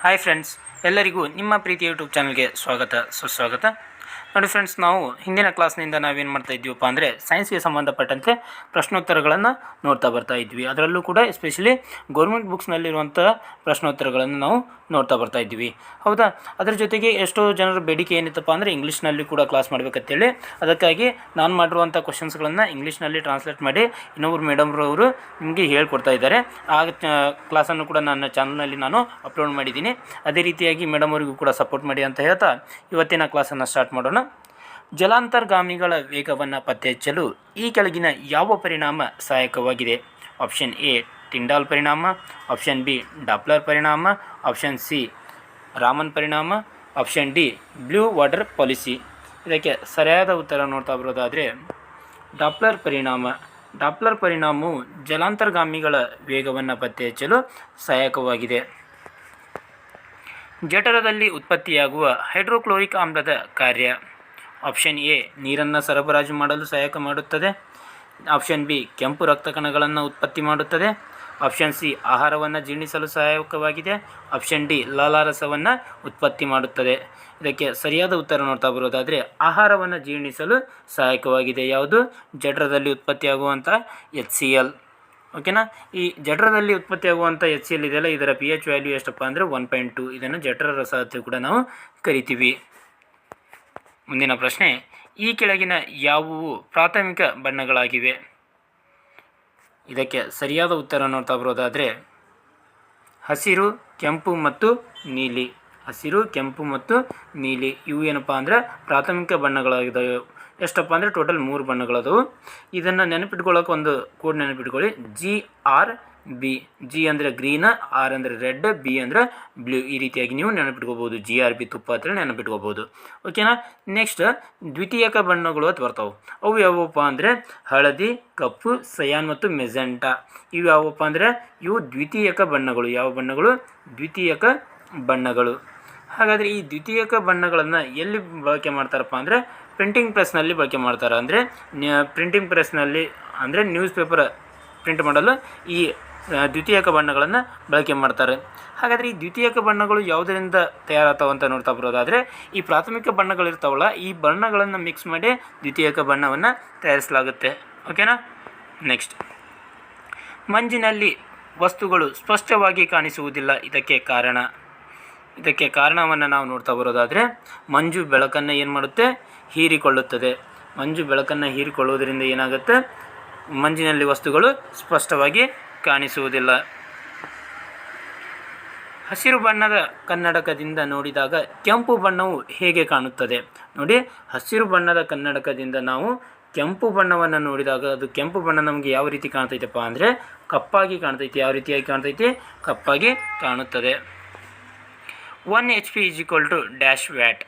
Hi friends, ಎಲ್ಲರಿಗೂ ನಿಮ್ಮ ಪ್ರೀತಿ YouTube ಚಾನಲ್ಗೆ ಸ್ವಾಗತ ಸುಸ್ವಾಗತ. ನೋಡಿ ಫ್ರೆಂಡ್ಸ್, ನಾವು ಹಿಂದಿನ ಕ್ಲಾಸ್ನಿಂದ ನಾವೇನು ಮಾಡ್ತಾ ಇದ್ದೀವಪ್ಪ ಅಂದರೆ ಸೈನ್ಸ್ಗೆ ಸಂಬಂಧಪಟ್ಟಂತೆ ಪ್ರಶ್ನೋತ್ತರಗಳನ್ನು ನೋಡ್ತಾ ಬರ್ತಾ ಇದ್ವಿ. ಅದರಲ್ಲೂ ಕೂಡ ಎಸ್ಪೆಷಲಿ ಗೌರ್ಮೆಂಟ್ ಬುಕ್ಸ್ನಲ್ಲಿರುವಂಥ ಪ್ರಶ್ನೋತ್ತರಗಳನ್ನು ನಾವು ನೋಡ್ತಾ ಬರ್ತಾ ಇದ್ವಿ. ಹೌದಾ? ಅದರ ಜೊತೆಗೆ ಎಷ್ಟೋ ಜನರ ಬೇಡಿಕೆ ಏನಿತ್ತಪ್ಪ ಅಂದರೆ ಇಂಗ್ಲೀಷ್ನಲ್ಲಿ ಕೂಡ ಕ್ಲಾಸ್ ಮಾಡಬೇಕಂತೇಳಿ, ಅದಕ್ಕಾಗಿ ನಾನು ಮಾಡಿರುವಂಥ ಕ್ವಶನ್ಸ್ಗಳನ್ನು ಇಂಗ್ಲೀಷ್ನಲ್ಲಿ ಟ್ರಾನ್ಸ್ಲೇಟ್ ಮಾಡಿ ಇನ್ನೊಬ್ಬರು ಮೇಡಮ್ರವರು ನಿಮಗೆ ಹೇಳ್ಕೊಡ್ತಾ ಇದ್ದಾರೆ. ಆ ಕ್ಲಾಸನ್ನು ಕೂಡ ನನ್ನ ಚಾನಲ್ನಲ್ಲಿ ನಾನು ಅಪ್ಲೋಡ್ ಮಾಡಿದ್ದೀನಿ. ಅದೇ ರೀತಿಯಾಗಿ ಮೇಡಮ್ ಅವರಿಗೂ ಕೂಡ ಸಪೋರ್ಟ್ ಮಾಡಿ ಅಂತ ಹೇಳ್ತಾ ಇವತ್ತಿನ ಕ್ಲಾಸನ್ನು ಸ್ಟಾರ್ಟ್ ಮಾಡೋಣ. ಜಲಾಂತರ್ಗಾಮಿಗಳ ವೇಗವನ್ನು ಪತ್ತೆಹಚ್ಚಲು ಈ ಕೆಳಗಿನ ಯಾವ ಪರಿಣಾಮ ಸಹಾಯಕವಾಗಿದೆ? ಆಪ್ಷನ್ ಎ ಟಿಂಡಾಲ್ ಪರಿಣಾಮ, ಆಪ್ಷನ್ ಬಿ ಡಾಪ್ಲರ್ ಪರಿಣಾಮ, ಆಪ್ಷನ್ ಸಿ ರಾಮನ್ ಪರಿಣಾಮ, option D blue water policy. ಇದಕ್ಕೆ ಸರಿಯಾದ ಉತ್ತರ ನೋಡ್ತಾ ಬರೋದಾದರೆ ಡಾಪ್ಲರ್ ಪರಿಣಾಮ. ಡಾಪ್ಲರ್ ಪರಿಣಾಮವು ಜಲಾಂತರ್ಗಾಮಿಗಳ ವೇಗವನ್ನು ಪತ್ತೆಹಚ್ಚಲು ಸಹಾಯಕವಾಗಿದೆ. ಜಠರದಲ್ಲಿ ಉತ್ಪತ್ತಿಯಾಗುವ ಹೈಡ್ರೋಕ್ಲೋರಿಕ್ ಆಮ್ಲದ ಕಾರ್ಯ. ಆಪ್ಷನ್ ಎ ನೀರನ್ನು ಸರಬರಾಜು ಮಾಡಲು ಸಹಾಯಕ ಮಾಡುತ್ತದೆ, ಆಪ್ಷನ್ ಬಿ ಕೆಂಪು ರಕ್ತ ಕಣಗಳನ್ನು ಉತ್ಪತ್ತಿ ಮಾಡುತ್ತದೆ, ಆಪ್ಷನ್ ಸಿ ಆಹಾರವನ್ನು ಜೀರ್ಣಿಸಲು ಸಹಾಯಕವಾಗಿದೆ, ಆಪ್ಷನ್ ಡಿ ಲಾಲಾರಸವನ್ನು ಉತ್ಪತ್ತಿ ಮಾಡುತ್ತದೆ. ಇದಕ್ಕೆ ಸರಿಯಾದ ಉತ್ತರ ನೋಡ್ತಾ ಬರೋದಾದರೆ ಆಹಾರವನ್ನು ಜೀರ್ಣಿಸಲು ಸಹಾಯಕವಾಗಿದೆ. ಯಾವುದು? ಜಠರದಲ್ಲಿ ಉತ್ಪತ್ತಿಯಾಗುವಂಥ HCl. ಓಕೆನಾ? ಈ ಜಠರದಲ್ಲಿ ಉತ್ಪತ್ತಿಯಾಗುವಂಥ HCl ಇದೆಯಲ್ಲ, ಇದರ pH ವ್ಯಾಲ್ಯೂ ಎಷ್ಟಪ್ಪ ಅಂದರೆ 1.2. ಇದನ್ನು ಜಠರ ರಸ ಅಂತ ಕೂಡ ನಾವು ಕರಿತೀವಿ. ಮುಂದಿನ ಪ್ರಶ್ನೆ, ಈ ಕೆಳಗಿನ ಯಾವುವು ಪ್ರಾಥಮಿಕ ಬಣ್ಣಗಳಾಗಿವೆ? ಇದಕ್ಕೆ ಸರಿಯಾದ ಉತ್ತರ ನೋಡ್ತಾ ಬರೋದಾದರೆ ಹಸಿರು, ಕೆಂಪು ಮತ್ತು ನೀಲಿ. ಹಸಿರು, ಕೆಂಪು ಮತ್ತು ನೀಲಿ ಇವು ಏನಪ್ಪ ಅಂದರೆ ಪ್ರಾಥಮಿಕ ಬಣ್ಣಗಳಾಗಿದ್ದಾವೆ. ಎಷ್ಟಪ್ಪ ಅಂದರೆ ಟೋಟಲ್ 3 ಬಣ್ಣಗಳದವು. ಇದನ್ನು ನೆನಪಿಟ್ಕೊಳ್ಳೋಕೆ ಒಂದು ಕೋಡ್ ನೆನಪಿಟ್ಕೊಳ್ಳಿ, GRB. G ಅಂದರೆ ಗ್ರೀನ್, R ಅಂದರೆ ರೆಡ್, B ಅಂದರೆ ಬ್ಲೂ. ಈ ರೀತಿಯಾಗಿ ನೀವು ನೆನಪಿಟ್ಕೋಬೋದು. GRB ತುಪ್ಪ ಅಂತೇಳಿ ನೆನಪಿಟ್ಕೋಬೋದು. ಓಕೆನಾ? ನೆಕ್ಸ್ಟ್ ದ್ವಿತೀಯಕ ಬಣ್ಣಗಳು ಅಂತ ಬರ್ತಾವೆ. ಅವು ಯಾವಪ್ಪ ಅಂದರೆ ಹಳದಿ, ಕಪ್ಪು, ಸಯಾನ್ ಮತ್ತು ಮೆಜೆಂಟಾ. ಇವು ಯಾವಪ್ಪ ಅಂದರೆ ಇವು ದ್ವಿತೀಯಕ ಬಣ್ಣಗಳು. ಯಾವ ಬಣ್ಣಗಳು? ದ್ವಿತೀಯಕ ಬಣ್ಣಗಳು. ಹಾಗಾದರೆ ಈ ದ್ವಿತೀಯಕ ಬಣ್ಣಗಳನ್ನು ಎಲ್ಲಿ ಬಳಕೆ ಮಾಡ್ತಾರಪ್ಪ ಅಂದರೆ ಪ್ರಿಂಟಿಂಗ್ ಪ್ರೆಸ್ನಲ್ಲಿ ಬಳಕೆ ಮಾಡ್ತಾರೆ. ಅಂದರೆ ಪ್ರಿಂಟಿಂಗ್ ಪ್ರೆಸ್ನಲ್ಲಿ ಅಂದರೆ ನ್ಯೂಸ್ ಪೇಪರ್ ಪ್ರಿಂಟ್ ಮಾಡಲು ಈ ದ್ವಿತೀಯಕ ಬಣ್ಣಗಳನ್ನು ಬಳಕೆ ಮಾಡ್ತಾರೆ. ಹಾಗಾದರೆ ಈ ದ್ವಿತೀಯಕ ಬಣ್ಣಗಳು ಯಾವುದರಿಂದ ತಯಾರಾಗ್ತಾವೆ ಅಂತ ನೋಡ್ತಾ ಬರೋದಾದರೆ ಈ ಪ್ರಾಥಮಿಕ ಬಣ್ಣಗಳಿರ್ತಾವಲ್ಲ, ಈ ಬಣ್ಣಗಳನ್ನು ಮಿಕ್ಸ್ ಮಾಡಿ ದ್ವಿತೀಯಕ ಬಣ್ಣವನ್ನು ತಯಾರಿಸಲಾಗುತ್ತೆ. ಓಕೆನಾ? ನೆಕ್ಸ್ಟ್, ಮಂಜಿನಲ್ಲಿ ವಸ್ತುಗಳು ಸ್ಪಷ್ಟವಾಗಿ ಕಾಣಿಸುವುದಿಲ್ಲ. ಇದಕ್ಕೆ ಕಾರಣ? ಇದಕ್ಕೆ ಕಾರಣವನ್ನು ನಾವು ನೋಡ್ತಾ ಬರೋದಾದರೆ ಮಂಜು ಬೆಳಕನ್ನು ಏನು ಮಾಡುತ್ತೆ? ಹೀರಿಕೊಳ್ಳುತ್ತದೆ. ಮಂಜು ಬೆಳಕನ್ನು ಹೀರಿಕೊಳ್ಳುವುದರಿಂದ ಏನಾಗುತ್ತೆ? ಮಂಜಿನಲ್ಲಿ ವಸ್ತುಗಳು ಸ್ಪಷ್ಟವಾಗಿ ಕಾಣಿಸುವುದಿಲ್ಲ. ಹಸಿರು ಬಣ್ಣದ ಕನ್ನಡಕದಿಂದ ನೋಡಿದಾಗ ಕೆಂಪು ಬಣ್ಣವು ಹೇಗೆ ಕಾಣುತ್ತದೆ? ನೋಡಿ, ಹಸಿರು ಬಣ್ಣದ ಕನ್ನಡಕದಿಂದ ನಾವು ಕೆಂಪು ಬಣ್ಣವನ್ನು ನೋಡಿದಾಗ ಅದು ಕೆಂಪು ಬಣ್ಣ ನಮಗೆ ಯಾವ ರೀತಿ ಕಾಣ್ತೈತಪ್ಪ ಅಂದರೆ ಕಪ್ಪಾಗಿ ಕಾಣ್ತೈತಿ. ಯಾವ ರೀತಿಯಾಗಿ ಕಾಣ್ತೈತಿ? ಕಪ್ಪಾಗಿ ಕಾಣುತ್ತದೆ. 1 HP = ಡ್ಯಾಶ್ ವ್ಯಾಟ್.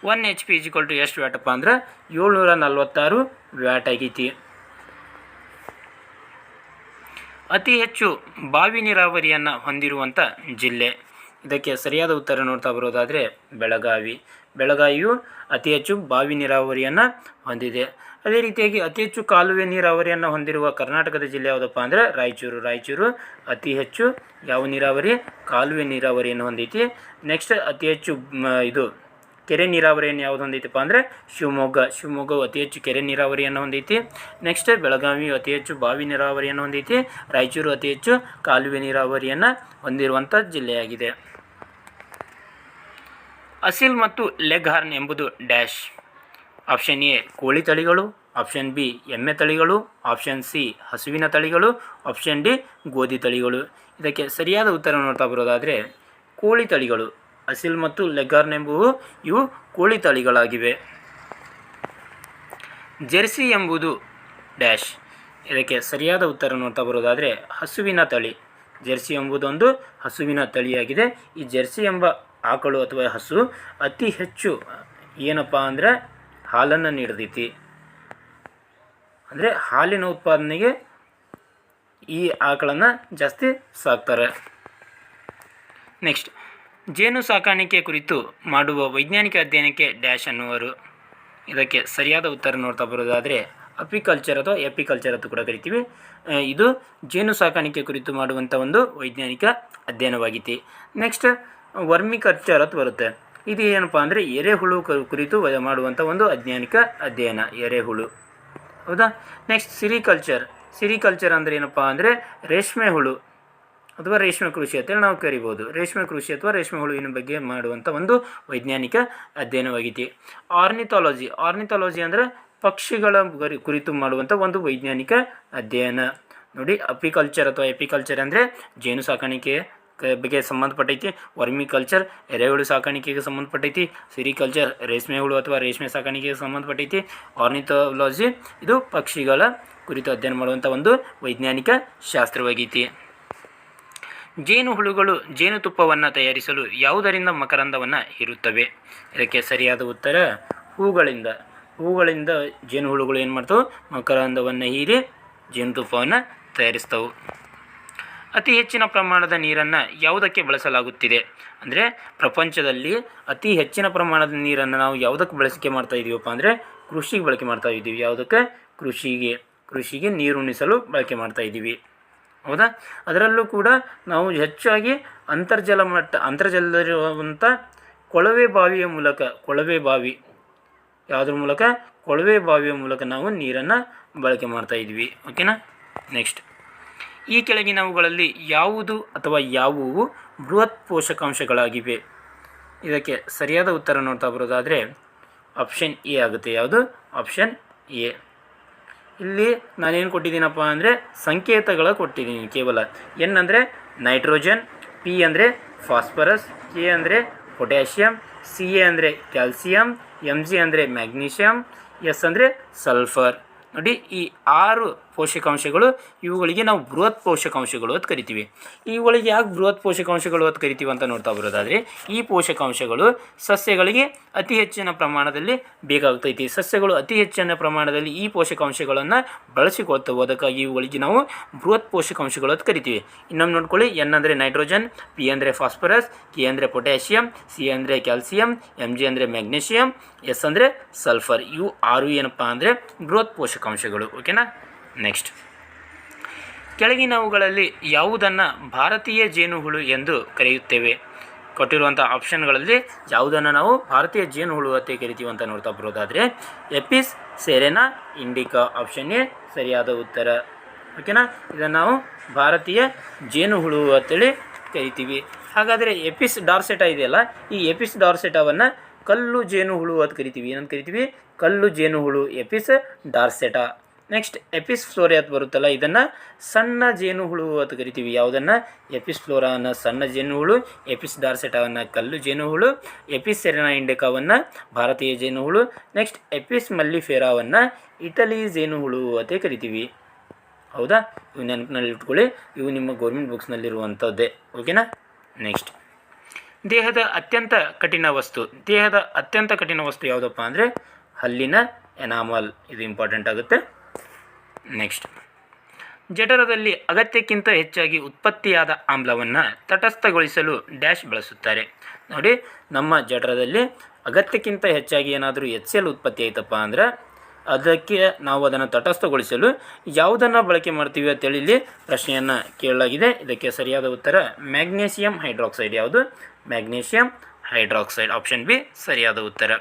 1 HP = ಎಷ್ಟು ವ್ಯಾಟಪ್ಪ ಅಂದರೆ 746 ವ್ಯಾಟ್ ಆಗೈತಿ. ಅತಿ ಹೆಚ್ಚು ಬಾವಿ ನೀರಾವರಿಯನ್ನು ಹೊಂದಿರುವಂಥ ಜಿಲ್ಲೆ. ಇದಕ್ಕೆ ಸರಿಯಾದ ಉತ್ತರ ನೋಡ್ತಾ ಬರೋದಾದರೆ ಬೆಳಗಾವಿ. ಬೆಳಗಾವಿಯು ಅತಿ ಹೆಚ್ಚು ಬಾವಿ ನೀರಾವರಿಯನ್ನು ಹೊಂದಿದೆ. ಅದೇ ರೀತಿಯಾಗಿ ಅತಿ ಹೆಚ್ಚು ಕಾಲುವೆ ನೀರಾವರಿಯನ್ನು ಹೊಂದಿರುವ ಕರ್ನಾಟಕದ ಜಿಲ್ಲೆ ಯಾವುದಪ್ಪ ಅಂದರೆ ರಾಯಚೂರು. ರಾಯಚೂರು ಅತಿ ಹೆಚ್ಚು ಯಾವ ನೀರಾವರಿ? ಕಾಲುವೆ ನೀರಾವರಿಯನ್ನು ಹೊಂದೈತಿ. ನೆಕ್ಸ್ಟ್ ಅತಿ ಹೆಚ್ಚು ಇದು ಕೆರೆ ನೀರಾವರಿಯನ್ನು ಯಾವುದು ಹೊಂದೈತಪ್ಪ ಅಂದರೆ ಶಿವಮೊಗ್ಗ. ಶಿವಮೊಗ್ಗವು ಅತಿ ಹೆಚ್ಚು ಕೆರೆ ನೀರಾವರಿಯನ್ನು ಹೊಂದೈತಿ. ನೆಕ್ಸ್ಟ್ ಬೆಳಗಾವಿ ಅತಿ ಹೆಚ್ಚು ಬಾವಿ ನೀರಾವರಿಯನ್ನು ಹೊಂದೈತಿ. ರಾಯಚೂರು ಅತಿ ಹೆಚ್ಚು ಕಾಲುವೆ ನೀರಾವರಿಯನ್ನು ಹೊಂದಿರುವಂಥ ಜಿಲ್ಲೆಯಾಗಿದೆ. ಅಸಿಲ್ ಮತ್ತು ಲೆಗ್ ಹಾರ್ನ್ ಎಂಬುದು ಡ್ಯಾಶ್. ಆಪ್ಷನ್ ಎ ಕೋಳಿ ತಳಿಗಳು, ಆಪ್ಷನ್ ಬಿ ಎಮ್ಮೆ ತಳಿಗಳು, ಆಪ್ಷನ್ ಸಿ ಹಸುವಿನ ತಳಿಗಳು, ಆಪ್ಷನ್ ಡಿ ಗೋಧಿ ತಳಿಗಳು. ಇದಕ್ಕೆ ಸರಿಯಾದ ಉತ್ತರ ನೋಡ್ತಾ ಬರೋದಾದರೆ ಕೋಳಿ ತಳಿಗಳು. ಅಸಿಲ್ ಮತ್ತು ಲೆಗ್ ಹಾರ್ನ್ ಎಂಬುವು ಇವು ಕೋಳಿ ತಳಿಗಳಾಗಿವೆ. ಜೆರ್ಸಿ ಎಂಬುದು ಡ್ಯಾಶ್. ಇದಕ್ಕೆ ಸರಿಯಾದ ಉತ್ತರ ನೋಡ್ತಾ ಬರೋದಾದರೆ ಹಸುವಿನ ತಳಿ. ಜೆರ್ಸಿ ಎಂಬುದೊಂದು ಹಸುವಿನ ತಳಿಯಾಗಿದೆ. ಈ ಜೆರ್ಸಿ ಎಂಬ ಆಕಳು ಅಥವಾ ಹಸು ಅತಿ ಹೆಚ್ಚು ಏನಪ್ಪ ಅಂದರೆ ಹಾಲನ್ನು ನೀಡತೈತಿ. ಅಂದರೆ ಹಾಲಿನ ಉತ್ಪಾದನೆಗೆ ಈ ಆಕಳನ್ನು ಜಾಸ್ತಿ ಸಾಕ್ತಾರೆ. ನೆಕ್ಸ್ಟ್, ಜೇನು ಸಾಕಾಣಿಕೆ ಕುರಿತು ಮಾಡುವ ವೈಜ್ಞಾನಿಕ ಅಧ್ಯಯನಕ್ಕೆ ಡ್ಯಾಶ್ ಅನ್ನುವರು. ಇದಕ್ಕೆ ಸರಿಯಾದ ಉತ್ತರ ನೋಡ್ತಾ ಬರೋದಾದರೆ ಅಪಿಕಲ್ಚರ್ ಅಥವಾ ಎಪಿಕಲ್ಚರ್ ಅಂತ ಕೂಡ ಕರಿತೀವಿ. ಇದು ಜೇನು ಸಾಕಾಣಿಕೆ ಕುರಿತು ಮಾಡುವಂಥ ಒಂದು ವೈಜ್ಞಾನಿಕ ಅಧ್ಯಯನವಾಗಿದೆ. ನೆಕ್ಸ್ಟ್ ವರ್ಮಿ ಕಲ್ಚರ್ ಅಂತ ಬರುತ್ತೆ. ಇದು ಏನಪ್ಪ ಅಂದರೆ ಎರೆಹುಳು ಕುರಿತು ಮಾಡುವಂಥ ಒಂದು ವೈಜ್ಞಾನಿಕ ಅಧ್ಯಯನ, ಎರೆಹುಳು. ಹೌದಾ. ನೆಕ್ಸ್ಟ್ ಸಿರಿಕಲ್ಚರ್ ಅಂದರೆ ಏನಪ್ಪ ಅಂದರೆ ರೇಷ್ಮೆ ಹುಳು ಅಥವಾ ರೇಷ್ಮೆ ಕೃಷಿ ಅಂತೇಳಿ ನಾವು ಕರಿಬೋದು. ರೇಷ್ಮೆ ಕೃಷಿ ಅಥವಾ ರೇಷ್ಮೆ ಹುಳುವಿನ ಬಗ್ಗೆ ಮಾಡುವಂಥ ಒಂದು ವೈಜ್ಞಾನಿಕ ಅಧ್ಯಯನವಾಗಿದೆ. ಆರ್ನಿಥಾಲಜಿ ಅಂದರೆ ಪಕ್ಷಿಗಳ ಕುರಿತು ಮಾಡುವಂಥ ಒಂದು ವೈಜ್ಞಾನಿಕ ಅಧ್ಯಯನ. ನೋಡಿ, ಎಪಿಕಲ್ಚರ್ ಅಂದರೆ ಜೇನು ಸಾಕಾಣಿಕೆ ಬಗ್ಗೆ ಸಂಬಂಧಪಟ್ಟೈತಿ. ವರ್ಮಿ ಕಲ್ಚರ್ ಎರೆಹುಳು ಸಾಕಾಣಿಕೆಗೆ ಸಂಬಂಧಪಟ್ಟೈತಿ. ಸಿರಿಕಲ್ಚರ್ ರೇಷ್ಮೆ ಹುಳು ಅಥವಾ ರೇಷ್ಮೆ ಸಾಕಾಣಿಕೆಗೆ ಸಂಬಂಧಪಟ್ಟೈತಿ. ಆರ್ನಿಥಾಲಜಿ ಇದು ಪಕ್ಷಿಗಳ ಕುರಿತು ಅಧ್ಯಯನ ಮಾಡುವಂಥ ಒಂದು ವೈಜ್ಞಾನಿಕ ಶಾಸ್ತ್ರವಾಗೈತಿ. ಜೇನುಹುಳುಗಳು ಜೇನುತುಪ್ಪವನ್ನು ತಯಾರಿಸಲು ಯಾವುದರಿಂದ ಮಕರಂದವನ್ನು ಹೀರುತ್ತವೆ? ಇದಕ್ಕೆ ಸರಿಯಾದ ಉತ್ತರ ಹೂಗಳಿಂದ ಜೇನುಹುಳುಗಳು ಏನು ಮಾಡ್ತಾವೆ? ಮಕರಂದವನ್ನು ಹೀರಿ ಜೇನುತುಪ್ಪವನ್ನು ತಯಾರಿಸ್ತವೆ. ಅತಿ ಹೆಚ್ಚಿನ ಪ್ರಮಾಣದ ನೀರನ್ನು ಯಾವುದಕ್ಕೆ ಬಳಸಲಾಗುತ್ತಿದೆ? ಅಂದರೆ ಪ್ರಪಂಚದಲ್ಲಿ ಅತಿ ಹೆಚ್ಚಿನ ಪ್ರಮಾಣದ ನೀರನ್ನು ನಾವು ಯಾವುದಕ್ಕೆ ಬಳಕೆ ಮಾಡ್ತಾ ಇದ್ದೀವಪ್ಪ ಅಂದರೆ ಕೃಷಿಗೆ ಬಳಕೆ ಮಾಡ್ತಾ ಇದ್ದೀವಿ. ಯಾವುದಕ್ಕೆ? ಕೃಷಿಗೆ ನೀರುಣಿಸಲು ಬಳಕೆ ಮಾಡ್ತಾ ಇದ್ದೀವಿ. ಹೌದಾ. ಅದರಲ್ಲೂ ಕೂಡ ನಾವು ಹೆಚ್ಚಾಗಿ ಅಂತರ್ಜಲದಲ್ಲಿರುವಂಥ ಕೊಳವೆ ಬಾವಿಯ ಮೂಲಕ ನಾವು ನೀರನ್ನು ಬಳಕೆ ಮಾಡ್ತಾ ಇದ್ವಿ. ಓಕೆನಾ. ನೆಕ್ಸ್ಟ್, ಈ ಕೆಳಗಿನವುಗಳಲ್ಲಿ ಯಾವುದು ಅಥವಾ ಯಾವುವು ಬೃಹತ್ ಪೋಷಕಾಂಶಗಳಾಗಿವೆ? ಇದಕ್ಕೆ ಸರಿಯಾದ ಉತ್ತರ ನೋಡ್ತಾ ಬರೋದಾದರೆ ಆಪ್ಷನ್ ಎ ಆಗುತ್ತೆ. ಯಾವುದು? Option A. ಇಲ್ಲಿ ನಾನೇನು ಕೊಟ್ಟಿದ್ದೀನಪ್ಪ ಅಂದರೆ ಸಂಕೇತಗಳ ಕೊಟ್ಟಿದ್ದೀನಿ ಕೇವಲ. ಎನ್ ಅಂದರೆ ನೈಟ್ರೋಜನ್, ಪಿ ಅಂದರೆ ಫಾಸ್ಫರಸ್, ಕೆ ಅಂದರೆ ಪೊಟ್ಯಾಷಿಯಮ್, ಸಿ ಎ ಅಂದರೆ ಕ್ಯಾಲ್ಸಿಯಂ, ಎಮ್ ಜಿ ಅಂದರೆ ಮ್ಯಾಗ್ನೀಷಿಯಮ್, ಎಸ್ ಅಂದರೆ ಸಲ್ಫರ್. ನೋಡಿ, ಈ 6 ಪೋಷಕಾಂಶಗಳು, ಇವುಗಳಿಗೆ ನಾವು ಬೃಹತ್ ಪೋಷಕಾಂಶಗಳು ಅಂತ ಕರಿತೀವಿ. ಇವುಗಳಿಗೆ ಯಾಕೆ ಬೃಹತ್ ಪೋಷಕಾಂಶಗಳು ಅಂತ ಕರಿತೀವಿ ಅಂತ ನೋಡ್ತಾ ಬರೋದಾದರೆ, ಈ ಪೋಷಕಾಂಶಗಳು ಸಸ್ಯಗಳಿಗೆ ಅತಿ ಹೆಚ್ಚಿನ ಪ್ರಮಾಣದಲ್ಲಿ ಬೇಕಾಗ್ತೈತಿ. ಸಸ್ಯಗಳು ಅತಿ ಹೆಚ್ಚಿನ ಪ್ರಮಾಣದಲ್ಲಿ ಈ ಪೋಷಕಾಂಶಗಳನ್ನು ಬಳಸಿಕೊಳ್ತವೆ. ಅದಕ್ಕಾಗಿ ಇವುಗಳಿಗೆ ನಾವು ಬೃಹತ್ ಪೋಷಕಾಂಶಗಳು ಅಂತ ಕರಿತೀವಿ. ಇನ್ನೊಮ್ಮೆ ನೋಡ್ಕೊಳ್ಳಿ, ಎನ್ ಅಂದರೆ ನೈಟ್ರೋಜನ್, ಪಿ ಅಂದರೆ ಫಾಸ್ಫರಸ್, ಕೆ ಅಂದರೆ ಪೊಟ್ಯಾಷಿಯಂ, ಸಿ ಅಂದರೆ ಕ್ಯಾಲ್ಸಿಯಂ, ಎಮ್ ಜಿ ಅಂದರೆ ಮ್ಯಾಗ್ನೀಷಿಯಂ, ಎಸ್ ಅಂದರೆ ಸಲ್ಫರ್. ಇವು 6 ಏನಪ್ಪ ಅಂದರೆ ಬೃಹತ್ ಪೋಷಕಾಂಶಗಳು. ಓಕೆನಾ. ನೆಕ್ಸ್ಟ್, ಕೆಳಗಿನವುಗಳಲ್ಲಿ ಯಾವುದನ್ನು ಭಾರತೀಯ ಜೇನುಹುಳು ಎಂದು ಕರೆಯುತ್ತೇವೆ? ಕೊಟ್ಟಿರುವಂಥ ಆಪ್ಷನ್ಗಳಲ್ಲಿ ಯಾವುದನ್ನು ನಾವು ಭಾರತೀಯ ಜೇನುಹುಳು ಅಂತ ಕರಿತೀವಿ ಅಂತ ನೋಡ್ತಾ ಬರೋದಾದರೆ Apis Serena Indica. Option A ಸರಿಯಾದ ಉತ್ತರ. ಓಕೆನಾ. ಇದನ್ನು ನಾವು ಭಾರತೀಯ ಜೇನುಹುಳು ಅಂತೇಳಿ ಕರಿತೀವಿ. ಹಾಗಾದರೆ ಎಪಿಸ್ ಡಾರ್ಸೆಟಾ ಇದೆಯಲ್ಲ, ಈ ಎಪಿಸ್ ಡಾರ್ಸೆಟಾವನ್ನು ಕಲ್ಲು ಜೇನುಹುಳು ಅಂತ ಕರಿತೀವಿ. ಏನಂತ ಕರಿತೀವಿ? ಕಲ್ಲು ಜೇನುಹುಳು, ಎಪಿಸ್ ಡಾರ್ಸೆಟಾ. ನೆಕ್ಸ್ಟ್, ಎಪಿಸ್ ಫ್ಲೋರಾ ಅಂತ ಬರುತ್ತಲ್ಲ, ಇದನ್ನು ಸಣ್ಣ ಜೇನುಹುಳು ಅಂತ ಕರಿತೀವಿ. ಯಾವುದನ್ನು? ಎಪಿಸ್ ಫ್ಲೋರಾವನ್ನು ಸಣ್ಣ ಜೇನುಹುಳು, ಎಪಿಸ್ ಡಾರ್ಸೆಟಾವನ್ನು ಕಲ್ಲು ಜೇನುಹುಳು, ಎಪಿಸ್ ಸೆರೆನಾ ಇಂಡಿಕಾವನ್ನು ಭಾರತೀಯ ಜೇನುಹುಳು, ನೆಕ್ಸ್ಟ್ ಎಪಿಸ್ ಮಲ್ಲಿಫೆರಾವನ್ನು ಇಟಲಿ ಜೇನುಹುಳು ಅಂತ ಕರಿತೀವಿ. ಹೌದಾ. ಇವು ನೆನಪಿನಲ್ಲಿ ಇಟ್ಕೊಳ್ಳಿ, ಇವು ನಿಮ್ಮ ಗೌರ್ಮೆಂಟ್ ಬುಕ್ಸ್ನಲ್ಲಿರುವಂಥದ್ದೇ. ಓಕೆನಾ. ನೆಕ್ಸ್ಟ್, ದೇಹದ ಅತ್ಯಂತ ಕಠಿಣ ವಸ್ತು ಯಾವುದಪ್ಪ ಅಂದರೆ ಹಲ್ಲಿನ ಎನಾಮಲ್. ಇದು ಇಂಪಾರ್ಟೆಂಟ್ ಆಗುತ್ತೆ. ನೆಕ್ಸ್ಟ್, ಜಠರದಲ್ಲಿ ಅಗತ್ಯಕ್ಕಿಂತ ಹೆಚ್ಚಾಗಿ ಉತ್ಪತ್ತಿಯಾದ ಆಮ್ಲವನ್ನು ತಟಸ್ಥಗೊಳಿಸಲು ಡ್ಯಾಶ್ ಬಳಸುತ್ತಾರೆ. ನೋಡಿ, ನಮ್ಮ ಜಠರದಲ್ಲಿ ಅಗತ್ಯಕ್ಕಿಂತ ಹೆಚ್ಚಾಗಿ ಏನಾದರೂ HCl ಉತ್ಪತ್ತಿ ಆಯ್ತಪ್ಪ ಅಂದರೆ ಅದಕ್ಕೆ ನಾವು ಅದನ್ನು ತಟಸ್ಥಗೊಳಿಸಲು ಯಾವುದನ್ನು ಬಳಕೆ ಮಾಡ್ತೀವಿ ಅಂತೇಳಿ ಇಲ್ಲಿ ಪ್ರಶ್ನೆಯನ್ನು ಕೇಳಲಾಗಿದೆ. ಇದಕ್ಕೆ ಸರಿಯಾದ ಉತ್ತರ ಮ್ಯಾಗ್ನೀಷಿಯಂ ಹೈಡ್ರಾಕ್ಸೈಡ್. ಯಾವುದು? Magnesium hydroxide. ಆಪ್ಷನ್ ಬಿ ಸರಿಯಾದ ಉತ್ತರ.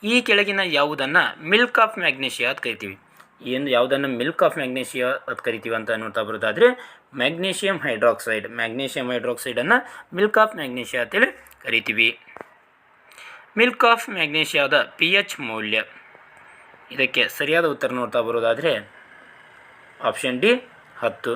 ಈ ಕೆಳಗಿನ ಯಾವುದನ್ನು ಮಿಲ್ಕ್ ಆಫ್ ಮ್ಯಾಗ್ನೀಷಿಯಾ ಅಂತ ಕರಿತೀವಿ? ಯಾವುದನ್ನು ಮಿಲ್ಕ್ ಆಫ್ ಮ್ಯಾಗ್ನೀಷಿಯಾ ಅಂತ ಕರಿತೀವಿ ಅಂತ ನೋಡ್ತಾ ಬರೋದಾದರೆ ಮ್ಯಾಗ್ನೀಷಿಯಂ ಹೈಡ್ರಾಕ್ಸೈಡನ್ನು ಮಿಲ್ಕ್ ಆಫ್ ಮ್ಯಾಗ್ನೀಷಿಯಾ ಅಂತೇಳಿ ಕರಿತೀವಿ. ಮಿಲ್ಕ್ ಆಫ್ ಮ್ಯಾಗ್ನೀಷಿಯಾದ pH ಮೌಲ್ಯ. ಇದಕ್ಕೆ ಸರಿಯಾದ ಉತ್ತರ ನೋಡ್ತಾ ಬರೋದಾದರೆ ಆಪ್ಷನ್ ಡಿ 10.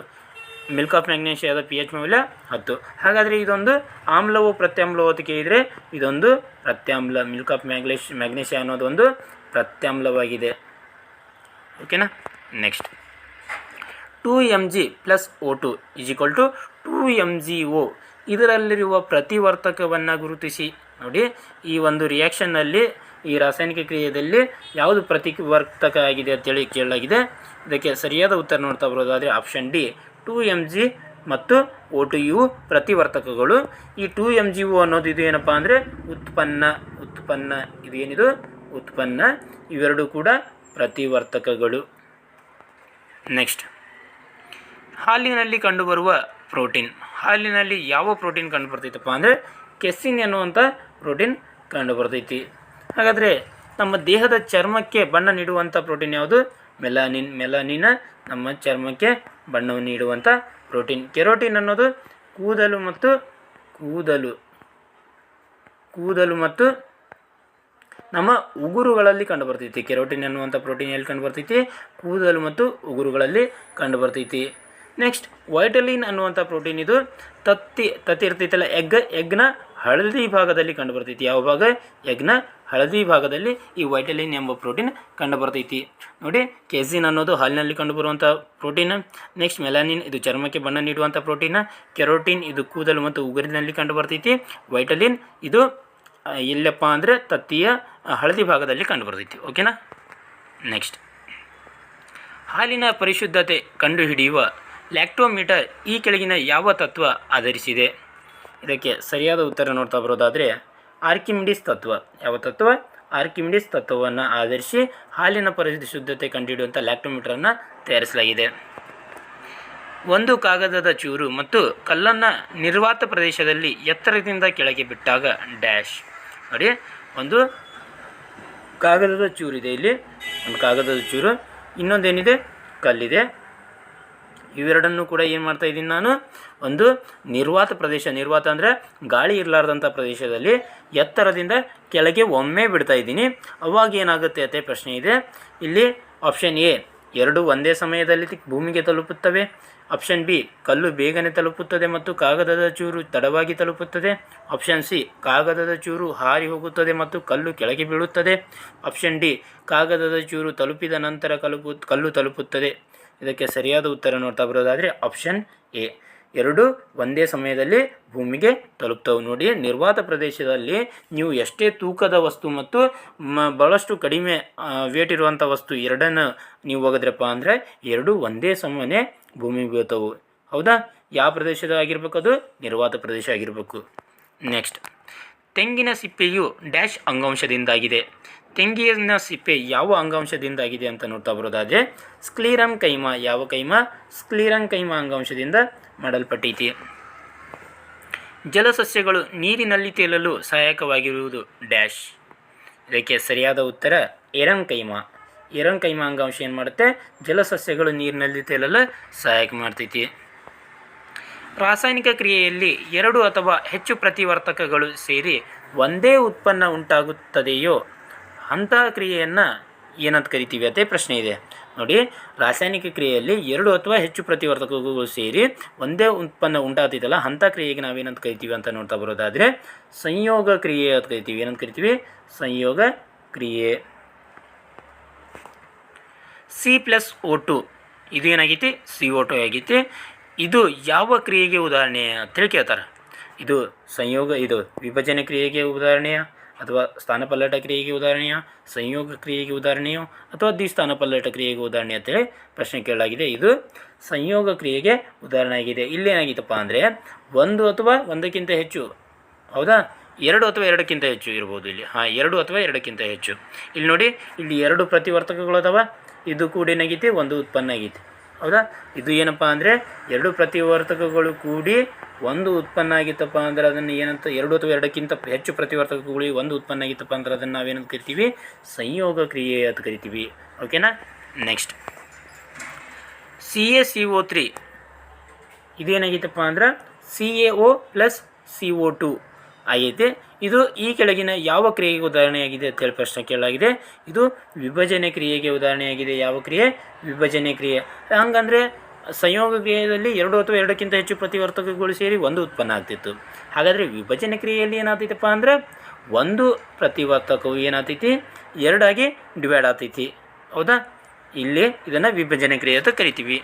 ಮಿಲ್ಕ್ ಆಫ್ ಮ್ಯಾಗ್ನೀಷಿಯಾದ pH ಮೌಲ್ಯ 10. ಹಾಗಾದರೆ ಇದೊಂದು ಆಮ್ಲವು ಪ್ರತ್ಯಾಮ್ಲವು ಅಂತ ಕೇಳಿದರೆ ಇದೊಂದು ಪ್ರತ್ಯಾಮ್ಲ. ಮಿಲ್ಕ್ ಆಫ್ ಮ್ಯಾಗ್ನೀಷಿಯಾ ಅನ್ನೋದು ಒಂದು ಪ್ರತ್ಯಾಮ್ಲವಾಗಿದೆ. ಓಕೆನಾ. Next, 2mg + O2 = 2mgO. ಇದರಲ್ಲಿರುವ ಪ್ರತಿವರ್ತಕವನ್ನು ಗುರುತಿಸಿ. ನೋಡಿ, ಈ ಒಂದು ರಿಯಾಕ್ಷನ್ನಲ್ಲಿ, ಈ ರಾಸಾಯನಿಕ ಕ್ರಿಯೆಯಲ್ಲಿ ಯಾವುದು ಪ್ರತಿವರ್ತಕ ಆಗಿದೆ ಅಂತೇಳಿ ಕೇಳಲಾಗಿದೆ. ಇದಕ್ಕೆ ಸರಿಯಾದ ಉತ್ತರ ನೋಡ್ತಾ ಬರೋದಾದರೆ ಆಪ್ಷನ್ ಡಿ 2mg ಮತ್ತು O2 ಇವು ಪ್ರತಿವರ್ತಕಗಳು. ಈ 2mgO ಅನ್ನೋದು ಇದು ಏನಪ್ಪ ಅಂದರೆ ಉತ್ಪನ್ನ. ಇದು ಏನಿದು? ಉತ್ಪನ್ನ. ಇವೆರಡೂ ಕೂಡ ಪ್ರತಿವರ್ತಕಗಳು. ನೆಕ್ಸ್ಟ್, ಹಾಲಿನಲ್ಲಿ ಕಂಡುಬರುವ ಪ್ರೋಟೀನ್. ಹಾಲಿನಲ್ಲಿ ಯಾವ ಪ್ರೋಟೀನ್ ಕಂಡುಬರ್ತೈತಪ್ಪ ಅಂದರೆ ಕೆಸಿನ್ ಎನ್ನುವಂಥ ಪ್ರೋಟೀನ್ ಕಂಡುಬರ್ತೈತಿ. ಹಾಗಾದರೆ ನಮ್ಮ ದೇಹದ ಚರ್ಮಕ್ಕೆ ಬಣ್ಣ ನೀಡುವಂಥ ಪ್ರೋಟೀನ್ ಯಾವುದು? ಮೆಲಾನಿನ್. ಮೆಲಾನಿನ್ ನಮ್ಮ ಚರ್ಮಕ್ಕೆ ಬಣ್ಣವನ್ನು ನೀಡುವಂಥ ಪ್ರೋಟೀನ್. ಕೆರೋಟಿನ್ ಅನ್ನೋದು ಕೂದಲು ಮತ್ತು ನಮ್ಮ ಉಗುರುಗಳಲ್ಲಿ ಕಂಡುಬರ್ತೈತಿ. ಕೆರೋಟಿನ್ ಅನ್ನುವಂಥ ಪ್ರೋಟೀನ್ ಎಲ್ಲಿ ಕಂಡುಬರ್ತೈತಿ? ಕೂದಲು ಮತ್ತು ಉಗುರುಗಳಲ್ಲಿ ಕಂಡುಬರ್ತೈತಿ. ನೆಕ್ಸ್ಟ್ ವೈಟಲಿನ್ ಅನ್ನುವಂಥ ಪ್ರೋಟೀನ್ ಇದು ತತ್ತಿ ಇರ್ತೈತಲ್ಲ, ಎಗ್ನ ಹಳದಿ ಭಾಗದಲ್ಲಿ ಕಂಡುಬರ್ತೈತಿ. ಯಾವ ಭಾಗ? ಎಗ್ನ ಹಳದಿ ಭಾಗದಲ್ಲಿ ಈ ವೈಟಲಿನ್ ಎಂಬ ಪ್ರೋಟೀನ್ ಕಂಡುಬರ್ತೈತಿ. ನೋಡಿ, ಕೆಸಿನ್ ಅನ್ನೋದು ಹಾಲಿನಲ್ಲಿ ಕಂಡುಬರುವಂಥ ಪ್ರೋಟೀನ್. ನೆಕ್ಸ್ಟ್ ಮೆಲಾನಿನ್ ಇದು ಚರ್ಮಕ್ಕೆ ಬಣ್ಣ ನೀಡುವಂಥ ಪ್ರೋಟೀನ್. ಕೆರೋಟಿನ್ ಇದು ಕೂದಲು ಮತ್ತು ಉಗುರಿನಲ್ಲಿ ಕಂಡುಬರ್ತೈತಿ. ವೈಟಲಿನ್ ಇದು ಎಲ್ಲಪ್ಪ ಅಂದರೆ ತತ್ತಿಯ ಹಳದಿ ಭಾಗದಲ್ಲಿ ಕಂಡುಬರ್ತೈತಿ. ಓಕೆನಾ? ನೆಕ್ಸ್ಟ್ ಹಾಲಿನ ಪರಿಶುದ್ಧತೆ ಕಂಡುಹಿಡಿಯುವ ಲ್ಯಾಕ್ಟೋಮೀಟರ್ ಈ ಕೆಳಗಿನ ಯಾವ ತತ್ವ ಆಧರಿಸಿದೆ? ಇದಕ್ಕೆ ಸರಿಯಾದ ಉತ್ತರ ನೋಡ್ತಾ ಬರೋದಾದರೆ ಆರ್ಕಿಮಿಡೀಸ್ ತತ್ವ. ಯಾವ ತತ್ವ? ಆರ್ಕಿಮಿಡೀಸ್ ತತ್ವವನ್ನು ಆಧರಿಸಿ ಹಾಲಿನ ಪರಿಶುದ್ಧತೆ ಕಂಡುಹಿಡಿಯುವಂಥ ಲ್ಯಾಕ್ಟೋಮೀಟರನ್ನು ತಯಾರಿಸಲಾಗಿದೆ. ಒಂದು ಕಾಗದದ ಚೂರು ಮತ್ತು ಕಲ್ಲನ್ನು ನಿರ್ವಾತ ಪ್ರದೇಶದಲ್ಲಿ ಎತ್ತರದಿಂದ ಕೆಳಗೆ ಬಿಟ್ಟಾಗ ಡ್ಯಾಶ್. ನೋಡಿ, ಒಂದು ಕಾಗದದ ಚೂರು ಇದೆ, ಇಲ್ಲಿ ಒಂದು ಕಾಗದದ ಚೂರು, ಇನ್ನೊಂದೇನಿದೆ? ಕಲ್ಲಿದೆ. ಇವೆರಡನ್ನು ಕೂಡ ಏನು ಮಾಡ್ತಾ ಇದ್ದೀನಿ ನಾನು? ಒಂದು ನಿರ್ವಾತ ಪ್ರದೇಶ, ನಿರ್ವಾತ ಅಂದರೆ ಗಾಳಿ ಇರಲಾರ್ದಂಥ ಪ್ರದೇಶದಲ್ಲಿ ಎತ್ತರದಿಂದ ಕೆಳಗೆ ಒಮ್ಮೆ ಬಿಡ್ತಾ ಇದ್ದೀನಿ. ಅವಾಗ ಏನಾಗುತ್ತೆ ಅಂತ ಪ್ರಶ್ನೆ ಇದೆ. ಇಲ್ಲಿ ಆಪ್ಷನ್ ಎ, ಎರಡು ಒಂದೇ ಸಮಯದಲ್ಲಿ ಭೂಮಿಗೆ ತಲುಪುತ್ತವೆ. ಆಪ್ಷನ್ ಬಿ, ಕಲ್ಲು ಬೇಗನೆ ತಲುಪುತ್ತದೆ ಮತ್ತು ಕಾಗದದ ಚೂರು ತಡವಾಗಿ ತಲುಪುತ್ತದೆ. ಆಪ್ಷನ್ ಸಿ, ಕಾಗದದ ಚೂರು ಹಾರಿ ಹೋಗುತ್ತದೆ ಮತ್ತು ಕಲ್ಲು ಕೆಳಗೆ ಬೀಳುತ್ತದೆ. ಆಪ್ಷನ್ ಡಿ, ಕಾಗದದ ಚೂರು ತಲುಪಿದ ನಂತರ ಕಲ್ಲು ತಲುಪುತ್ತದೆ. ಇದಕ್ಕೆ ಸರಿಯಾದ ಉತ್ತರ ನೋಡ್ತಾ ಬರೋದಾದರೆ ಆಪ್ಷನ್ ಎ, ಎರಡು ಒಂದೇ ಸಮಯದಲ್ಲಿ ಭೂಮಿಗೆ ತಲುಪ್ತವೆ. ನೋಡಿ, ನಿರ್ವಾತ ಪ್ರದೇಶದಲ್ಲಿ ನೀವು ಎಷ್ಟೇ ತೂಕದ ವಸ್ತು ಮತ್ತು ಭಾಳಷ್ಟು ಕಡಿಮೆ ವೇಟ್ ಇರುವಂಥ ವಸ್ತು ಎರಡನ್ನು ನೀವು ಒಗೆದ್ರಪ್ಪ ಅಂದರೆ ಎರಡು ಒಂದೇ ಸಮಯನೇ ಭೂಮಿಗೆ ಬೀಳ್ತವೆ. ಹೌದಾ? ಯಾವ ಪ್ರದೇಶದ ಆಗಿರ್ಬೇಕು? ಅದು ನಿರ್ವಾತ ಪ್ರದೇಶ ಆಗಿರಬೇಕು. ನೆಕ್ಸ್ಟ್, ತೆಂಗಿನ ಸಿಪ್ಪೆಯು ಡ್ಯಾಶ್ ಅಂಗಾಂಶದಿಂದಾಗಿದೆ. ತೆಂಗಿನ ಸಿಪ್ಪೆ ಯಾವ ಅಂಗಾಂಶದಿಂದಾಗಿದೆ ಅಂತ ನೋಡ್ತಾ ಬರೋದಾದರೆ ಸ್ಕ್ಲೀರಮ್ ಕೈಮಾ. ಯಾವ ಕೈಮಾ? ಸ್ಕ್ಲೀರಮ್ ಕೈಮಾ ಅಂಗಾಂಶದಿಂದ ಮಾಡಲ್ಪಟ್ಟೈತಿ. ಜಲಸಸ್ಯಗಳು ನೀರಿನಲ್ಲಿ ತೇಲಲು ಸಹಾಯಕವಾಗಿರುವುದು ಡ್ಯಾಶ್. ಇದಕ್ಕೆ ಸರಿಯಾದ ಉತ್ತರ ಎರಂಕೈಮಾ. ಎರಂಕೈಮಾ ಅಂಗಾಂಶ ಏನು ಮಾಡುತ್ತೆ? ಜಲಸಸ್ಯಗಳು ನೀರಿನಲ್ಲಿ ತೇಲಲು ಸಹಾಯಕ ಮಾಡ್ತೈತಿ. ರಾಸಾಯನಿಕ ಕ್ರಿಯೆಯಲ್ಲಿ ಎರಡು ಅಥವಾ ಹೆಚ್ಚು ಪ್ರತಿವರ್ತಕಗಳು ಸೇರಿ ಒಂದೇ ಉತ್ಪನ್ನ ಉಂಟಾಗುತ್ತದೆಯೋ ಅಂತಹ ಕ್ರಿಯೆಯನ್ನು ಏನಂತ ಕರಿತೀವಿ ಅಂತ ಪ್ರಶ್ನೆ ಇದೆ. ನೋಡಿ, ರಾಸಾಯನಿಕ ಕ್ರಿಯೆಯಲ್ಲಿ ಎರಡು ಅಥವಾ ಹೆಚ್ಚು ಪ್ರತಿವರ್ತಕಗಳು ಸೇರಿ ಒಂದೇ ಉತ್ಪನ್ನ ಉಂಟಾಗ್ತೈತಲ್ಲ, ಅಂಥ ಕ್ರಿಯೆಗೆ ನಾವೇನಂತ ಕರಿತೀವಿ ಅಂತ ನೋಡ್ತಾ ಬರೋದಾದರೆ ಸಂಯೋಗ ಕ್ರಿಯೆ ಅಂತ ಕರಿತೀವಿ. ಏನಂತ ಕರಿತೀವಿ? ಸಂಯೋಗ ಕ್ರಿಯೆ. C+O2 ಇದು ಏನಾಗೈತಿ? CO2 ಆಗೈತಿ. ಇದು ಯಾವ ಕ್ರಿಯೆಗೆ ಉದಾಹರಣೆ ಅಂತೇಳಿ ಕೇಳ್ತಾರೆ. ಇದು ಸಂಯೋಗ, ಇದು ವಿಭಜನೆ ಕ್ರಿಯೆಗೆ ಉದಾಹರಣೆಯ, ಅಥವಾ ಸ್ಥಾನಪಲ್ಲಟ ಕ್ರಿಯೆಗೆ ಉದಾಹರಣೆಯ, ಸಂಯೋಗ ಕ್ರಿಯೆಗೆ ಉದಾಹರಣೆಯೋ, ಅಥವಾ ದ್ವಿಸ್ಥಾನಪಲ್ಲಟ ಕ್ರಿಯೆಗೆ ಉದಾಹರಣೆ ಅಂತೇಳಿ ಪ್ರಶ್ನೆ ಕೇಳಲಾಗಿದೆ. ಇದು ಸಂಯೋಗ ಕ್ರಿಯೆಗೆ ಉದಾಹರಣೆ ಆಗಿದೆ. ಇಲ್ಲೇನಾಗಿತ್ತಪ್ಪ ಅಂದರೆ ಒಂದು ಅಥವಾ ಒಂದಕ್ಕಿಂತ ಹೆಚ್ಚು, ಹೌದಾ? ಎರಡು ಅಥವಾ ಎರಡಕ್ಕಿಂತ ಹೆಚ್ಚು ಇರ್ಬೋದು ಇಲ್ಲಿ. ಎರಡು ಅಥವಾ ಎರಡಕ್ಕಿಂತ ಹೆಚ್ಚು. ಇಲ್ಲಿ ನೋಡಿ, ಇಲ್ಲಿ ಎರಡು ಪ್ರತಿವರ್ತಕಗಳು ಅದಾವ, ಇದು ಕೂಡ ಏನಾಗೈತಿ? ಒಂದು ಉತ್ಪನ್ನ ಆಗೈತಿ. ಹೌದಾ? ಇದು ಏನಪ್ಪ ಅಂದರೆ ಎರಡು ಪ್ರತಿವರ್ತಕಗಳು ಕೂಡಿ ಒಂದು ಉತ್ಪನ್ನ ಆಗಿತ್ತಪ್ಪ ಅಂದ್ರೆ ಅದನ್ನು ಏನಂತ, ಎರಡು ಅಥವಾ ಎರಡಕ್ಕಿಂತ ಹೆಚ್ಚು ಪ್ರತಿವರ್ತಕಗಳು ಒಂದು ಉತ್ಪನ್ನ ಆಗಿತ್ತಪ್ಪ ಅಂದ್ರೆ ಅದನ್ನು ನಾವೇನಂತ ಕರಿತೀವಿ? ಸಂಯೋಗ ಕ್ರಿಯೆ ಅಂತ ಕರಿತೀವಿ. ಓಕೆನಾ? ನೆಕ್ಸ್ಟ್, CaCO3 ಇದೇನಾಗಿತ್ತಪ್ಪ ಅಂದ್ರೆ CaO + CO2 ಆಗೈತೆ. ಇದು ಈ ಕೆಳಗಿನ ಯಾವ ಕ್ರಿಯೆಗೆ ಉದಾಹರಣೆಯಾಗಿದೆ ಅಂತೇಳಿ ಪ್ರಶ್ನೆ ಕೇಳಲಾಗಿದೆ. ಇದು ವಿಭಜನೆ ಕ್ರಿಯೆಗೆ ಉದಾಹರಣೆಯಾಗಿದೆ. ಯಾವ ಕ್ರಿಯೆ? ವಿಭಜನೆ ಕ್ರಿಯೆ. ಹಂಗಂದರೆ ಸಂಯೋಗ ಕ್ರಿಯೆಯಲ್ಲಿ ಎರಡು ಅಥವಾ ಎರಡಕ್ಕಿಂತ ಹೆಚ್ಚು ಪ್ರತಿವರ್ತಕಗಳು ಸೇರಿ ಒಂದು ಉತ್ಪನ್ನ ಆಗ್ತಿತ್ತು. ಹಾಗಾದರೆ ವಿಭಜನೆ ಕ್ರಿಯೆಯಲ್ಲಿ ಏನಾಗ್ತೈತಪ್ಪ ಅಂದ್ರೆ ಒಂದು ಪ್ರತಿವರ್ತಕವು ಏನಾಗ್ತೈತಿ? ಎರಡಾಗಿ ಡಿವೈಡ್ ಆಗ್ತೈತಿ. ಹೌದಾ? ಇಲ್ಲಿ ಇದನ್ನು ವಿಭಜನೆ ಕ್ರಿಯೆ ಅಂತ ಕರಿತೀವಿ.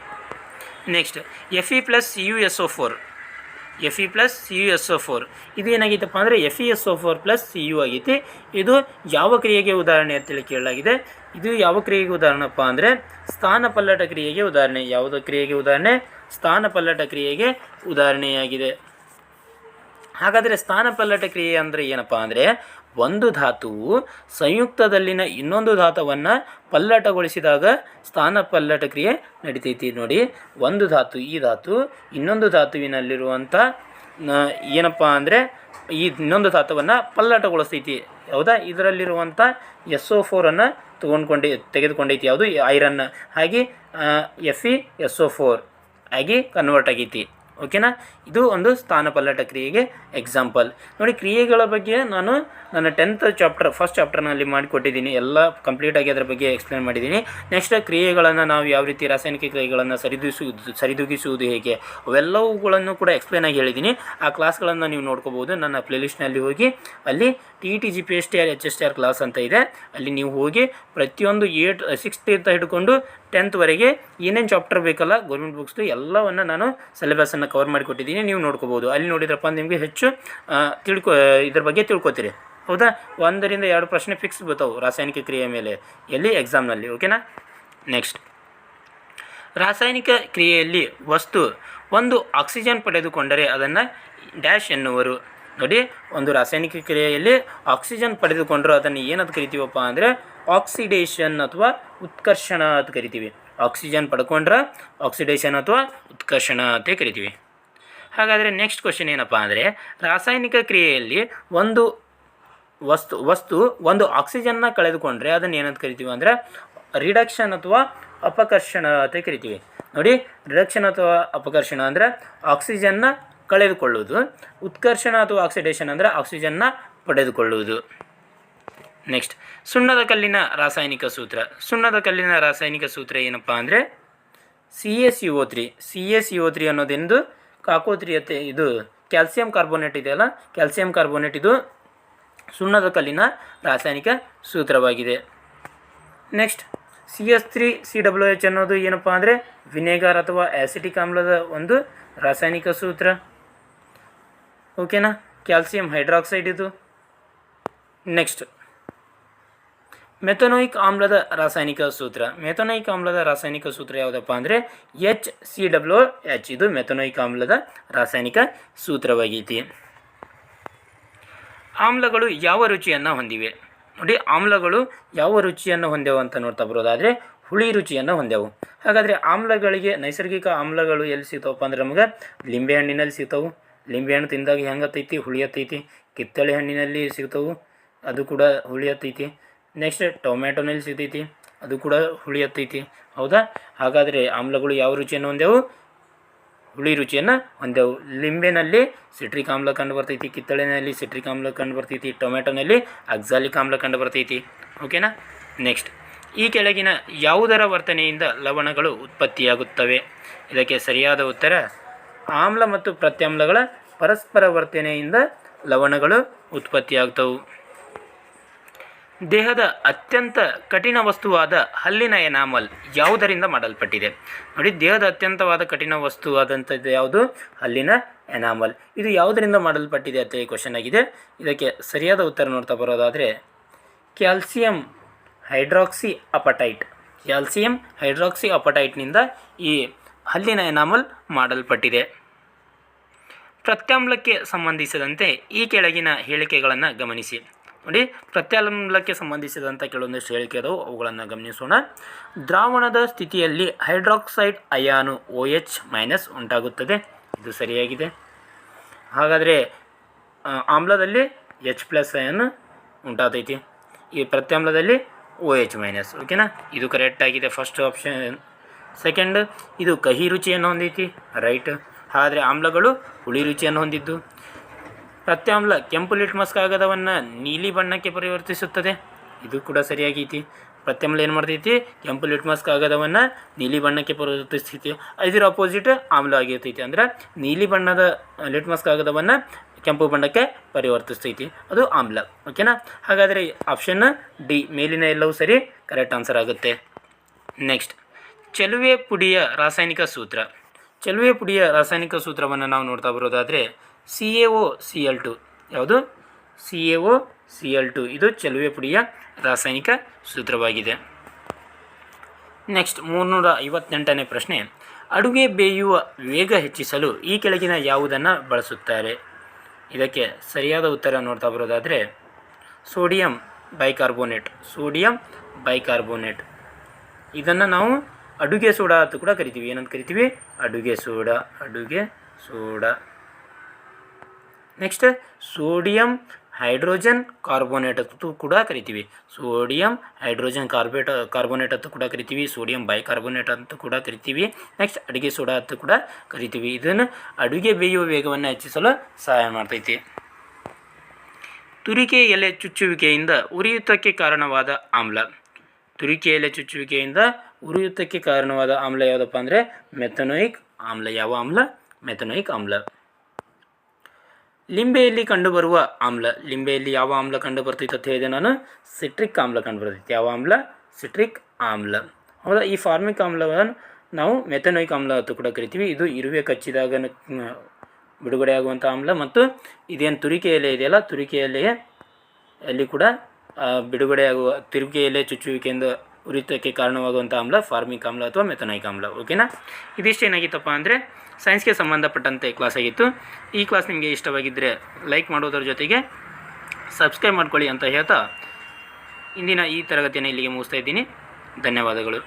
Next, Fe+CuSO4. Fe+CuSO4 ಇದು ಏನಾಗೈತಪ್ಪ ಅಂದರೆ FeSO4 + Cu ಆಗೈತಿ. ಇದು ಯಾವ ಕ್ರಿಯೆಗೆ ಉದಾಹರಣೆ ಅಂತೇಳಿ ಕೇಳಲಾಗಿದೆ. ಇದು ಯಾವ ಕ್ರಿಯೆಗೆ ಉದಾಹರಣೆಪ್ಪ ಅಂದರೆ ಸ್ಥಾನಪಲ್ಲಟ ಕ್ರಿಯೆಗೆ ಉದಾಹರಣೆ. ಯಾವುದೋ ಕ್ರಿಯೆಗೆ ಉದಾಹರಣೆ? ಸ್ಥಾನಪಲ್ಲಟ ಕ್ರಿಯೆಗೆ ಉದಾಹರಣೆಯಾಗಿದೆ. ಹಾಗಾದರೆ ಸ್ಥಾನಪಲ್ಲಟ ಕ್ರಿಯೆ ಅಂದರೆ ಏನಪ್ಪ ಅಂದರೆ ಒಂದು ಧಾತುವು ಸಂಯುಕ್ತದಲ್ಲಿನ ಇನ್ನೊಂದು ಧಾತುವನ್ನು ಪಲ್ಲಟಗೊಳಿಸಿದಾಗ ಸ್ಥಾನ ಪಲ್ಲಟ ಕ್ರಿಯೆ ನಡಿತೈತಿ. ನೋಡಿ, ಒಂದು ಧಾತು, ಈ ಧಾತು ಇನ್ನೊಂದು ಧಾತುವಿನಲ್ಲಿರುವಂಥ ಏನಪ್ಪ ಅಂದರೆ ಈ ಇನ್ನೊಂದು ಧಾತುವನ್ನು ಪಲ್ಲಟಗೊಳಿಸ್ತೈತಿ. ಹೌದಾ? ಇದರಲ್ಲಿರುವಂಥ SO4 ತೆಗೆದುಕೊಂಡೈತಿ. ಯಾವುದು? ಐರನ್. ಹಾಗೆ FeSO4 ಆಗಿ ಕನ್ವರ್ಟ್ ಆಗೈತಿ. ಓಕೆನಾ? ಇದು ಒಂದು ಸ್ಥಾನ ಪಲ್ಲಟ ಕ್ರಿಯೆಗೆ ಎಕ್ಸಾಂಪಲ್. ನೋಡಿ, ಕ್ರಿಯೆಗಳ ಬಗ್ಗೆ ನಾನು ನನ್ನ 10th ಚಾಪ್ಟರ್ ಫಸ್ಟ್ ಚಾಪ್ಟರ್ನಲ್ಲಿ ಮಾಡಿಕೊಟ್ಟಿದ್ದೀನಿ. ಎಲ್ಲ ಕಂಪ್ಲೀಟಾಗಿ ಅದರ ಬಗ್ಗೆ ಎಕ್ಸ್ಪ್ಲೇನ್ ಮಾಡಿದ್ದೀನಿ. ನೆಕ್ಸ್ಟ್ ಕ್ರಿಯೆಗಳನ್ನು ನಾವು ಯಾವ ರೀತಿ ರಾಸಾಯನಿಕ ಕ್ರಿಯೆಗಳನ್ನು ಸರಿದೂಗಿಸುವುದು ಹೇಗೆ ಅವೆಲ್ಲವುಗಳನ್ನು ಕೂಡ ಎಕ್ಸ್ಪ್ಲೇನ್ ಆಗಿ ಹೇಳಿದ್ದೀನಿ. ಆ ಕ್ಲಾಸ್ಗಳನ್ನು ನೀವು ನೋಡ್ಕೋಬೋದು. ನನ್ನ ಪ್ಲೇಲಿಸ್ಟ್ನಲ್ಲಿ ಹೋಗಿ ಅಲ್ಲಿ TET GPSTR HSTR ಕ್ಲಾಸ್ ಅಂತ ಇದೆ. ಅಲ್ಲಿ ನೀವು ಹೋಗಿ ಪ್ರತಿಯೊಂದು 6th ಹಿಡ್ಕೊಂಡು 10th ವರೆಗೆ ಏನೇನು ಚಾಪ್ಟರ್ ಬೇಕಲ್ಲ ಗೌರ್ಮೆಂಟ್ ಬುಕ್ಸ್ದು ಎಲ್ಲವನ್ನು ನಾನು ಸಿಲೆಬಸನ್ನು ಕವರ್ ಮಾಡಿಕೊಟ್ಟಿದ್ದೀನಿ. ನೀವು ನೋಡ್ಕೋಬೋದು. ಅಲ್ಲಿ ನೋಡಿದ್ರಪ್ಪ ನಿಮಗೆ ಹೆಚ್ಚು ಇದ್ರ ಬಗ್ಗೆ ತಿಳ್ಕೊತೀರಿ. ಹೌದಾ? 1ರಿಂದ 2 ಪ್ರಶ್ನೆ ಫಿಕ್ಸ್ ಬರ್ತಾವೆ ರಾಸಾಯನಿಕ ಕ್ರಿಯೆ ಮೇಲೆ ಎಲ್ಲಿ ಎಕ್ಸಾಮ್ನಲ್ಲಿ. ಓಕೆನಾ? ನೆಕ್ಸ್ಟ್, ರಾಸಾಯನಿಕ ಕ್ರಿಯೆಯಲ್ಲಿ ವಸ್ತು ಒಂದು ಆಕ್ಸಿಜನ್ ಪಡೆದುಕೊಂಡರೆ ಅದನ್ನು ಡ್ಯಾಶ್ ಎನ್ನುವರು. ನೋಡಿ, ಒಂದು ರಾಸಾಯನಿಕ ಕ್ರಿಯೆಯಲ್ಲಿ ಆಕ್ಸಿಜನ್ ಪಡೆದುಕೊಂಡ್ರೆ ಅದನ್ನು ಏನಂತ ಕರಿತೀವಪ್ಪ ಅಂದರೆ ಆಕ್ಸಿಡೇಷನ್ ಅಥವಾ ಉತ್ಕರ್ಷಣ ಅಂತ ಕರಿತೀವಿ. ಆಕ್ಸಿಜನ್ ಪಡ್ಕೊಂಡ್ರೆ ಆಕ್ಸಿಡೇಷನ್ ಅಥವಾ ಉತ್ಕರ್ಷಣ ಅಂತ ಕರಿತೀವಿ. ಹಾಗಾದರೆ ನೆಕ್ಸ್ಟ್ ಕ್ವಶನ್ ಏನಪ್ಪ ಅಂದರೆ, ರಾಸಾಯನಿಕ ಕ್ರಿಯೆಯಲ್ಲಿ ಒಂದು ವಸ್ತು ಒಂದು ಆಕ್ಸಿಜನ್ನ ಕಳೆದುಕೊಂಡ್ರೆ ಅದನ್ನು ಏನಂತ ಕರಿತೀವಿ ಅಂದರೆ ರಿಡಕ್ಷನ್ ಅಥವಾ ಅಪಕರ್ಷಣ ಅಂತ ಕರಿತೀವಿ. ನೋಡಿ, ರಿಡಕ್ಷನ್ ಅಥವಾ ಅಪಕರ್ಷಣ ಅಂದರೆ ಆಕ್ಸಿಜನ್ನ ಕಳೆದುಕೊಳ್ಳುವುದು. ಉತ್ಕರ್ಷಣ ಅಥವಾ ಆಕ್ಸಿಡೇಷನ್ ಅಂದರೆ ಆಕ್ಸಿಜನ್ನ ಪಡೆದುಕೊಳ್ಳುವುದು. ನೆಕ್ಸ್ಟ್, ಸುಣ್ಣದ ಕಲ್ಲಿನ ರಾಸಾಯನಿಕ ಸೂತ್ರ. ಸುಣ್ಣದ ಕಲ್ಲಿನ ರಾಸಾಯನಿಕ ಸೂತ್ರ ಏನಪ್ಪ ಅಂದರೆ CaCO3 ಅನ್ನೋದೆಂದು ಕಾಕೋತ್ರಿಯತೆ. ಇದು ಕ್ಯಾಲ್ಸಿಯಂ ಕಾರ್ಬೋನೇಟ್ ಇದೆಯಲ್ಲ, ಕ್ಯಾಲ್ಸಿಯಂ ಕಾರ್ಬೋನೇಟ್ ಇದು ಸುಣ್ಣದ ಕಲ್ಲಿನ ರಾಸಾಯನಿಕ ಸೂತ್ರವಾಗಿದೆ. ನೆಕ್ಸ್ಟ್, CH3COOH ಅನ್ನೋದು ಏನಪ್ಪ ಅಂದರೆ ವಿನೆಗಾರ್ ಅಥವಾ ಆ್ಯಸಿಟಿಕ್ ಆಮ್ಲದ ಒಂದು ರಾಸಾಯನಿಕ ಸೂತ್ರ. ಓಕೆನಾ? ಕ್ಯಾಲ್ಸಿಯಂ ಹೈಡ್ರಾಕ್ಸೈಡ್ ಇದು. ನೆಕ್ಸ್ಟ್, ಮೆಥನೋಯಿಕ್ ಆಮ್ಲದ ರಾಸಾಯನಿಕ ಸೂತ್ರ. ಮೆಥನೋಯಿಕ್ ಆಮ್ಲದ ರಾಸಾಯನಿಕ ಸೂತ್ರ ಯಾವುದಪ್ಪ ಅಂದರೆ HCOOH. ಇದು ಮೆಥನೋಯಿಕ್ ಆಮ್ಲದ ರಾಸಾಯನಿಕ ಸೂತ್ರವಾಗೈತಿ. ಆಮ್ಲಗಳು ಯಾವ ರುಚಿಯನ್ನು ಹೊಂದಿವೆ? ನೋಡಿ, ಆಮ್ಲಗಳು ಯಾವ ರುಚಿಯನ್ನು ಹೊಂದೆವು ಅಂತ ನೋಡ್ತಾ ಬರೋದಾದರೆ ಹುಳಿ ರುಚಿಯನ್ನು ಹೊಂದೆವು. ಹಾಗಾದರೆ ಆಮ್ಲಗಳಿಗೆ ನೈಸರ್ಗಿಕ ಆಮ್ಲಗಳು ಎಲ್ಲಿ ಸಿಗ್ತಾವಪ್ಪ ಅಂದ್ರೆ ನಮಗೆ ಲಿಂಬೆಹಣ್ಣಿನಲ್ಲಿ ಸಿಗ್ತಾವೆ. ಲಿಂಬೆಹಣ್ಣು ತಿಂದಾಗ ಹೆಂಗೆ ಹತ್ತೈತಿ? ಹುಳಿ ಹತ್ತೈತಿ. ಕಿತ್ತಳೆ ಹಣ್ಣಿನಲ್ಲಿ ಸಿಗ್ತಾವೆ, ಅದು ಕೂಡ ಹುಳಿ ಹತ್ತೈತಿ. ನೆಕ್ಸ್ಟ್, ಟೊಮ್ಯಾಟೊನಲ್ಲಿ ಸಿಗ್ತೈತಿ, ಅದು ಕೂಡ ಹುಳಿ ಹತ್ತೈತಿ. ಹೌದಾ? ಹಾಗಾದರೆ ಆಮ್ಲಗಳು ಯಾವ ರುಚಿಯನ್ನು ಹೊಂದೆವು? ಹುಳಿ ರುಚಿಯನ್ನು ಹೊಂದೆವು. ಲಿಂಬೆನಲ್ಲಿ ಸಿಟ್ರಿಕ್ ಆಮ್ಲ ಕಂಡು ಬರ್ತೈತಿ, ಕಿತ್ತಳೆನಲ್ಲಿ ಸಿಟ್ರಿಕ್ ಆಮ್ಲ ಕಂಡು ಬರ್ತೈತಿ, ಟೊಮ್ಯಾಟೊನಲ್ಲಿ ಆಕ್ಸಾಲಿಕ್ ಆಮ್ಲ ಕಂಡು ಬರ್ತೈತಿ. ಓಕೆನಾ? ನೆಕ್ಸ್ಟ್, ಈ ಕೆಳಗಿನ ಯಾವುದರ ವರ್ತನೆಯಿಂದ ಲವಣಗಳು ಉತ್ಪತ್ತಿಯಾಗುತ್ತವೆ? ಇದಕ್ಕೆ ಸರಿಯಾದ ಉತ್ತರ ಆಮ್ಲ ಮತ್ತು ಪ್ರತ್ಯಾಮ್ಲಗಳ ಪರಸ್ಪರ ವರ್ತನೆಯಿಂದ ಲವಣಗಳು ಉತ್ಪತ್ತಿಯಾಗ್ತವೆ. ದೇಹದ ಅತ್ಯಂತ ಕಠಿಣ ವಸ್ತುವಾದ ಹಲ್ಲಿನ ಎನಾಮಲ್ ಯಾವುದರಿಂದ ಮಾಡಲ್ಪಟ್ಟಿದೆ? ನೋಡಿ, ದೇಹದ ಅತ್ಯಂತವಾದ ಕಠಿಣ ವಸ್ತುವಾದಂಥದ್ದು ಯಾವುದು? ಹಲ್ಲಿನ ಎನಾಮಲ್. ಇದು ಯಾವುದರಿಂದ ಮಾಡಲ್ಪಟ್ಟಿದೆ ಅಂತ ಕ್ವಶನ್ ಆಗಿದೆ. ಇದಕ್ಕೆ ಸರಿಯಾದ ಉತ್ತರ ನೋಡ್ತಾ ಬರೋದಾದರೆ calcium hydroxy apatite. Calcium hydroxy ಅಪಟೈಟ್ನಿಂದ ಈ ಹಲ್ಲಿನ ಎನಾಮಲ್ ಮಾಡಲ್ಪಟ್ಟಿದೆ. ಪ್ರತ್ಯಾಮ್ಲಕ್ಕೆ ಸಂಬಂಧಿಸಿದಂತೆ ಈ ಕೆಳಗಿನ ಹೇಳಿಕೆಗಳನ್ನು ಗಮನಿಸಿ. ನೋಡಿ, ಪ್ರತ್ಯಾಮ್ಲಕ್ಕೆ ಸಂಬಂಧಿಸಿದಂಥ ಕೆಲವೊಂದಿಷ್ಟು ಹೇಳಿಕೆ ಅದಾವು, ಅವುಗಳನ್ನು ಗಮನಿಸೋಣ. ದ್ರಾವಣದ ಸ್ಥಿತಿಯಲ್ಲಿ ಹೈಡ್ರಾಕ್ಸೈಡ್ ಅಯಾನು OH- ಉಂಟಾಗುತ್ತದೆ. ಇದು ಸರಿಯಾಗಿದೆ. ಹಾಗಾದರೆ ಆಮ್ಲದಲ್ಲಿ H+ ಅಯಾನು ಉಂಟಾಗ್ತೈತಿ, ಈ ಪ್ರತ್ಯಾಮ್ಲದಲ್ಲಿ OH-. ಓಕೆನಾ? ಇದು ಕರೆಕ್ಟ್ ಆಗಿದೆ, ಫಸ್ಟ್ ಆಪ್ಷನ್. ಸೆಕೆಂಡ್, ಇದು ಕಹಿ ರುಚಿಯನ್ನು ಹೊಂದೈತಿ, ರೈಟ್. ಆದರೆ ಆಮ್ಲಗಳು ಹುಳಿ ರುಚಿಯನ್ನು ಹೊಂದಿದ್ದು. ಪ್ರತ್ಯಾಮ್ಲ ಕೆಂಪು ಲಿಟ್ಮಸ್ ಕಾಗದವನ್ನು ನೀಲಿ ಬಣ್ಣಕ್ಕೆ ಪರಿವರ್ತಿಸುತ್ತದೆ, ಇದು ಕೂಡ ಸರಿಯಾಗೈತಿ. ಪ್ರತ್ಯಾಮ್ಲ ಏನು ಮಾಡ್ತೈತಿ? ಕೆಂಪು ಲಿಟ್ಮಸ್ ಕಾಗದವನ್ನು ನೀಲಿ ಬಣ್ಣಕ್ಕೆ ಪರಿವರ್ತಿಸ್ತೈತಿ. ಇದರ ಅಪೋಸಿಟ್ ಆಮ್ಲ ಆಗಿರ್ತೈತಿ. ಅಂದರೆ ನೀಲಿ ಬಣ್ಣದ ಲಿಟ್ಮಸ್ ಕಾಗದವನ್ನು ಕೆಂಪು ಬಣ್ಣಕ್ಕೆ ಪರಿವರ್ತಿಸ್ತೈತಿ, ಅದು ಆಮ್ಲ. ಓಕೆನಾ? ಹಾಗಾದರೆ ಆಪ್ಷನ್ ಡಿ ಮೇಲಿನ ಎಲ್ಲವೂ ಸರಿ, ಕರೆಕ್ಟ್ ಆನ್ಸರ್ ಆಗುತ್ತೆ. ನೆಕ್ಸ್ಟ್, ಚೆಲುವೆ ಪುಡಿಯ ರಾಸಾಯನಿಕ ಸೂತ್ರ. ಚೆಲುವೆ ಪುಡಿಯ ರಾಸಾಯನಿಕ ಸೂತ್ರವನ್ನು ನಾವು ನೋಡ್ತಾ ಬರೋದಾದರೆ CaOCl2. ಯಾವುದು? CaOCl2. ಇದು ಚೆಲುವೆ ಪುಡಿಯ ರಾಸಾಯನಿಕ ಸೂತ್ರವಾಗಿದೆ. ನೆಕ್ಸ್ಟ್, 358ನೇ ಪ್ರಶ್ನೆ. ಅಡುಗೆ ಬೇಯುವ ವೇಗ ಹೆಚ್ಚಿಸಲು ಈ ಕೆಳಗಿನ ಯಾವುದನ್ನು ಬಳಸುತ್ತಾರೆ? ಇದಕ್ಕೆ ಸರಿಯಾದ ಉತ್ತರ ನೋಡ್ತಾ ಬರೋದಾದರೆ ಸೋಡಿಯಂ ಬೈಕಾರ್ಬೋನೇಟ್ ಇದನ್ನು ನಾವು ಅಡುಗೆ ಸೋಡಾ ಅಂತ ಕೂಡ ಕರಿತೀವಿ. ಏನಂತ ಕರಿತೀವಿ? ಅಡುಗೆ soda. Next sodium hydrogen carbonate ಅಂತ ಕೂಡ ಕರಿತೀವಿ. ಸೋಡಿಯಂ ಬೈಕಾರ್ಬೋನೇಟ್ ಅಂತ ಕೂಡ ಕರಿತೀವಿ. ನೆಕ್ಸ್ಟ್ ಅಡುಗೆ ಸೋಡಾ ಅಂತ ಕೂಡ ಕರಿತೀವಿ. ಇದನ್ನು ಅಡುಗೆ ಬೇಯುವ ವೇಗವನ್ನು ಹೆಚ್ಚಿಸಲು ಸಹಾಯ ಮಾಡ್ತೈತಿ. ತುರಿಕೆ ಎಲೆ ಚುಚ್ಚುವಿಕೆಯಿಂದ ಉರಿಯೂತಕ್ಕೆ ಕಾರಣವಾದ ಆಮ್ಲ ಯಾವುದಪ್ಪ ಅಂದರೆ ಮೆಥನೋಯಿಕ್ ಆಮ್ಲ. ಯಾವ ಆಮ್ಲ? ಮೆಥನೋಯಿಕ್ ಆಮ್ಲ. ಲಿಂಬೆಯಲ್ಲಿ ಕಂಡುಬರುವ ಆಮ್ಲ. ಲಿಂಬೆಯಲ್ಲಿ ಯಾವ ಆಮ್ಲ ಕಂಡು ಬರ್ತೈತೆ ಅಂತ ಹೇಳಿದೆ ನಾನು? ಸಿಟ್ರಿಕ್ ಆಮ್ಲ ಕಂಡು ಬರ್ತೈತಿ. ಯಾವ ಆಮ್ಲ? ಸಿಟ್ರಿಕ್ ಆಮ್ಲ. ಹೌದಾ? ಈ ಫಾರ್ಮಿಕ್ ಆಮ್ಲವನ್ನು ನಾವು ಮೆಥನೋಯಿಕ್ ಆಮ್ಲ ಅಂತ ಕೂಡ ಕರಿತೀವಿ. ಇದು ಇರುವೆ ಕಚ್ಚಿದಾಗ ಬಿಡುಗಡೆ ಆಗುವಂಥ ಆಮ್ಲ. ಮತ್ತು ಇದೇನು ತುರಿಕೆ ಎಲೆ ಇದೆಯಲ್ಲ, ತುರಿಕೆ ಎಲೆಯಲ್ಲಿ ಕೂಡ ತುರಿಕೆ ಎಲೆ ಚುಚ್ಚುವಿಕೆಯಿಂದ ಉರಿತಕ್ಕೆ ಕಾರಣವಾಗುವಂಥ ಆಮ್ಲ ಫಾರ್ಮಿಕ್ ಆಮ್ಲ ಅಥವಾ ಮೆಥನೋಯಿಕ್ ಆಮ್ಲ. ಓಕೆನಾ? ಇದಿಷ್ಟು ಏನಾಗಿತ್ತಪ್ಪ ಅಂದರೆ ಸೈನ್ಸ್ಗೆ ಸಂಬಂಧಪಟ್ಟಂತೆ ಕ್ಲಾಸ್ ಆಗಿತ್ತು. ಈ ಕ್ಲಾಸ್ ನಿಮಗೆ ಇಷ್ಟವಾಗಿದ್ದರೆ ಲೈಕ್ ಮಾಡೋದ್ರ ಜೊತೆಗೆ ಸಬ್ಸ್ಕ್ರೈಬ್ ಮಾಡ್ಕೊಳ್ಳಿ ಅಂತ ಹೇಳ್ತಾ ಇಂದಿನ ಈ ತರಗತಿಯನ್ನು ಇಲ್ಲಿಗೆ ಮುಗಿಸ್ತಾ ಇದ್ದೀನಿ. ಧನ್ಯವಾದಗಳು.